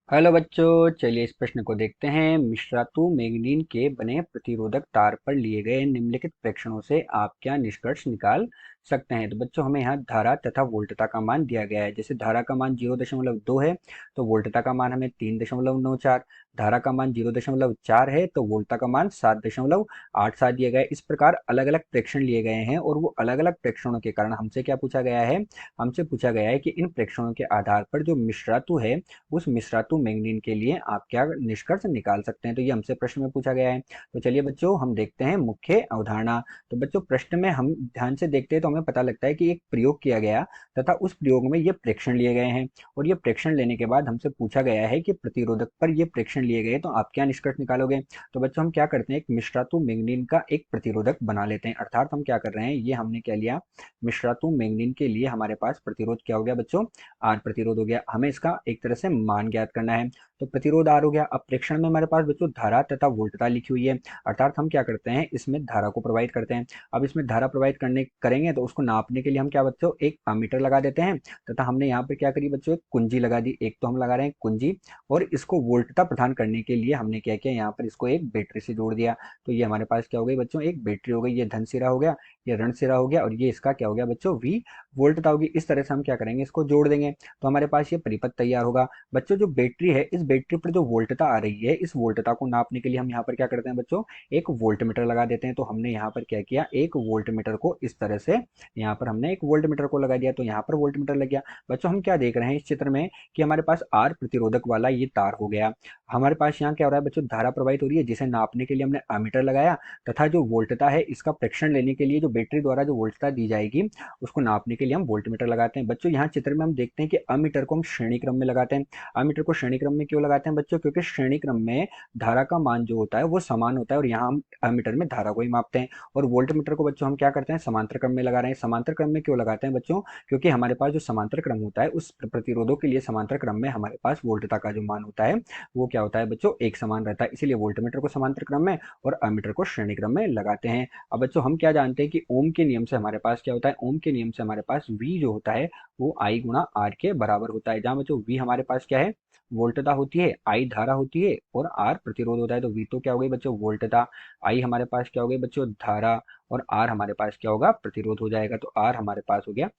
Hello बच्चों, चलिए इस प्रश्न को देखते हैं। मिश्रातु मैंगनीज के बने प्रतिरोधक तार पर लिए गए निम्नलिखित प्रेक्षणों से आप क्या निष्कर्ष निकाल सकते हैं। तो बच्चों, हमें यहाँ धारा तथा वोल्टता का मान दिया गया है। जैसे धारा का मान 0.2 है तो वोल्टता का मान हमें 3.94, धारा का मान 0.4 है तो वोल्टता का मान 7.87 दिया गया है। इस प्रकार अलग अलग प्रेक्षण लिए गए हैं और वो अलग अलग प्रेक्षणों के कारण हमसे क्या पूछा गया है। हमसे पूछा गया है कि इन प्रेक्षणों के आधार पर जो मिश्रातु है उस मिश्रातु मैंगनीज के लिए आप क्या निष्कर्ष निकाल सकते हैं। तो ये हमसे प्रश्न में पूछा गया है। तो चलिए बच्चों, हम देखते हैं मुख्य अवधारणा। तो बच्चों, प्रश्न में हम ध्यान से देखते हैं तो हमें पता लगता है कि एक प्रयोग किया गया तथा उस प्रयोग में ये प्रेक्षण लिए गए हैं और ये प्रेक्षण लेने के बाद हमसे पूछा गया है कि प्रतिरोधक पर ये प्रेक्षण लिए गए तो आप क्या निष्कर्ष निकालोगे। तो बच्चों, हम क्या करते हैं, एक मिश्रातु मैंगनीज का एक प्रतिरोधक बना लेते हैं। अर्थात हम क्या कर रहे हैं, ये हमने क्या लिया, मिश्रातु मैंगनीज के लिए हमारे पास प्रतिरोध क्या हो गया बच्चों, आर प्रतिरोध हो गया। हमें इसका एक तरह से मान ज्ञात करना है। तो प्रतिरोध आर हो गया। अब प्रेक्षण में हमारे पास बच्चों धारा तथा वोल्टता लिखी हुई है। अर्थात हम क्या करते हैं, इसमें धारा को प्रवाहित करते हैं। अब इसमें धारा प्रवाहित करने करेंगे तो उसको नापने के लिए हम क्या बच्चों, एक अमीटर लगा देते हैं तथा हमने यहाँ पर क्या करी बच्चों, एक कुंजी लगा दी। एक तो हम लगा रहे हैं कुंजी, और इसको वोल्टता प्रदान करने के लिए हमने क्या किया, यहाँ पर इसको एक बैटरी से जोड़ दिया। तो ये हमारे पास क्या हो गई बच्चों, एक बैटरी हो गई। ये धन सिरा हो गया, ये ऋण सिरा हो गया, और ये इसका क्या हो गया बच्चों, वी वोल्टता होगी। इस तरह से हम क्या करेंगे, इसको जोड़ देंगे तो हमारे पास ये परिपथ तैयार होगा। बच्चों, जो बैटरी है, इस बैटरी पर जो वोल्टता आ रही है, इस वोल्टता को नापने के लिए हम यहाँ पर क्या करते हैं बच्चों, एक वोल्ट मीटर लगा देते हैं। तो हमने यहाँ पर क्या किया, एक वोल्ट मीटर को इस तरह से यहाँ पर हमने एक वोल्ट मीटर को लगा दिया, तो यहाँ पर वोल्ट मीटर लग गया। बच्चों, हम क्या देख रहे हैं इस चित्र में कि हमारे पास आर प्रतिरोधक वाला ये तार हो गया। हमारे पास यहाँ क्या हो रहा है बच्चों, धारा प्रवाहित हो रही है जिसे नापने के लिए हमने अमीटर लगाया, तथा जो वोल्टता है इसका प्रेक्षण लेने के लिए जो बैटरी द्वारा जो वोल्टता दी जाएगी उसको नापने के लिए हम वोल्ट मीटर लगाते हैं। बच्चों, यहाँ चित्र में हम देखते हैं कि अमीटर को हम श्रेणी क्रम में लगाते हैं। अमीटर को श्रेणी क्रम में क्यों लगाते हैं बच्चों, क्योंकि श्रेणी क्रम में धारा का मान जो होता है वो समान होता है, और यहाँ हम अमीटर में धारा को ही मापते हैं। और वोल्ट मीटर को बच्चों हम क्या करते हैं, समांतर क्रम में लगा रहे हैं। समांतर क्रम में क्यों लगाते हैं बच्चों, क्योंकि हमारे पास जो समांतर क्रम होता है उस प्रतिरोधों के लिए समांतर क्रम में हमारे पास वोल्टता का जो मान होता है वो क्या होता है बच्चों, एक समान रहता है। इसीलिए वोल्ट मीटर को समांतर क्रम में और अमीटर को श्रेणी क्रम में लगाते हैं। अब बच्चों, हम क्या जानते हैं कि ओम के नियम से हमारे पास क्या होता है, ओम के नियम से हमारे पास V जो होता है वो I गुणा R के बराबर होता है। जहां बच्चों V हमारे पास क्या है, वोल्टता होती है, I धारा होती है, और R प्रतिरोध होता है। तो V तो क्या हो गई बच्चों, वोल्टता, I हमारे पास क्या हो गई बच्चों, धारा, और R हमारे पास क्या होगा, प्रतिरोध हो जाएगा। तो R हमारे पास हो गया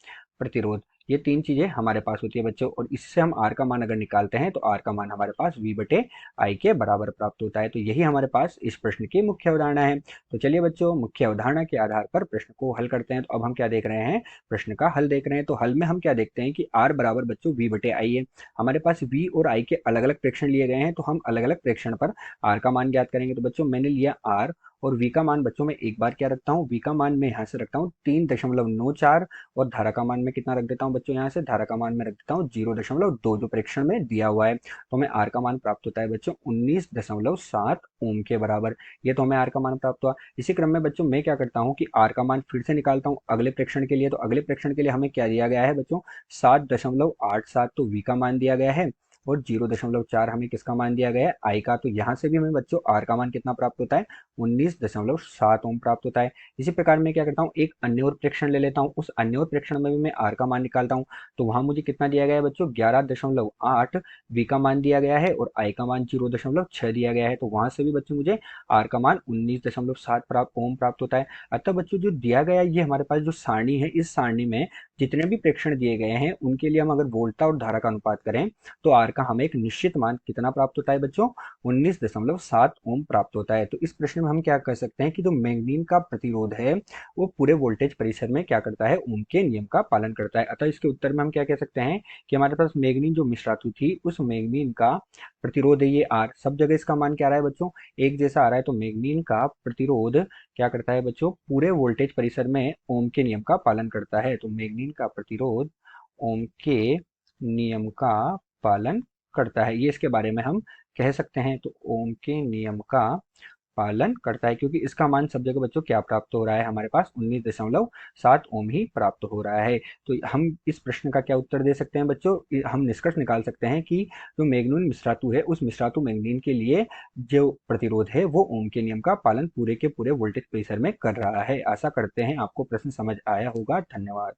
प्रतिरोध। ये तीन चीजें हमारे पास होती है बच्चों, और इससे हम R का मान अगर निकालते हैं तो R का मान हमारे पास V बटे I के बराबर प्राप्त होता है। तो यही हमारे पास इस प्रश्न की मुख्य अवधारणा है। तो चलिए बच्चों, मुख्य अवधारणा के आधार पर प्रश्न को हल करते हैं। तो अब हम क्या देख रहे हैं, प्रश्न का हल देख रहे हैं। तो हल में हम क्या देखते हैं कि R बराबर बच्चों V बटे I है। हमारे पास V और I के अलग अलग प्रेक्षण लिए गए हैं, तो हम अलग अलग प्रेक्षण पर R का मान ज्ञात करेंगे। तो बच्चों, मैंने लिया R, और V का मान बच्चों मैं एक बार क्या रखता हूँ, V का मान मैं यहाँ से रखता हूँ 3.94, और धारा का मान मैं कितना रख देता हूँ बच्चों, यहाँ से धारा का मान मैं रख देता हूँ 0.2, जो प्रेक्षण में दिया हुआ है। तो हमें R का मान प्राप्त होता है बच्चों 19.7 ओम के बराबर। ये तो हमें R का मान प्राप्त हुआ। इसी क्रम में बच्चों मैं क्या करता हूँ कि R का मान फिर से निकालता हूँ अगले प्रेक्षण के लिए। तो अगले प्रेक्षण के लिए हमें क्या दिया गया है बच्चों, 7.87, तो V का मान दिया गया है, और 0.4 हमें किसका मान दिया गया है, आई का। तो यहाँ से भी हमें बच्चों आर का मान कितना प्राप्त होता है, 19.7 ओम प्राप्त होता है। इसी प्रकार मैं क्या करता हूँ, एक अन्य और प्रेक्षण ले लेता हूँ। उस अन्य और प्रेक्षण में भी मैं आर का मान निकालता हूँ। तो वहां मुझे कितना दिया गया है बच्चों, 11.8 वी का मान दिया गया है, और आई का मान 0.6 दिया गया है। तो वहां से भी बच्चों मुझे आर का मान 19.7 प्राप्त ओम प्राप्त होता है। अतः बच्चों, जो दिया गया ये हमारे पास जो सारणी है, इस सारणी में जितने भी प्रेक्षण दिए गए हैं उनके लिए हम अगर वोल्टता और धारा का अनुपात करें तो आर का हमें एक निश्चित मान कितना प्राप्त होता है बच्चों, 19.7 ओम प्राप्त होता है। तो इस प्रश्न में हम क्या कर सकते हैं कि जो मैग्नीन का प्रतिरोध है वो पूरे वोल्टेज परिसर में क्या करता है, ओम के नियम का पालन करता है। अतः इसके उत्तर में हम क्या कह सकते हैं कि हमारे पास मैग्नीन जो मिश्रातु थी, उस मैग्नीन का प्रतिरोध है ये आर, सब जगह इसका मान क्या आ रहा है बच्चों, एक जैसा आ रहा है। तो मैग्नीन का प्रतिरोध क्या करता है बच्चों, पूरे वोल्टेज परिसर में ओम के नियम का पालन करता है। तो मैग्नीन का प्रतिरोध ओम के नियम का पालन करता है, ये इसके बारे में हम कह सकते हैं। तो ओम के नियम का पालन करता है, क्योंकि इसका मान सब जगह बच्चों क्या प्राप्त हो रहा है, हमारे पास 19.7 ओम ही प्राप्त हो रहा है। तो हम इस प्रश्न का क्या उत्तर दे सकते हैं बच्चों, हम निष्कर्ष निकाल सकते हैं कि जो मैग्नीन मिश्रातु है, उस मिश्रातु मैग्नीन के लिए जो प्रतिरोध है वो ओम के नियम का पालन पूरे के पूरे वोल्टेज परिसर में कर रहा है। आशा करते हैं आपको प्रश्न समझ आया होगा। धन्यवाद।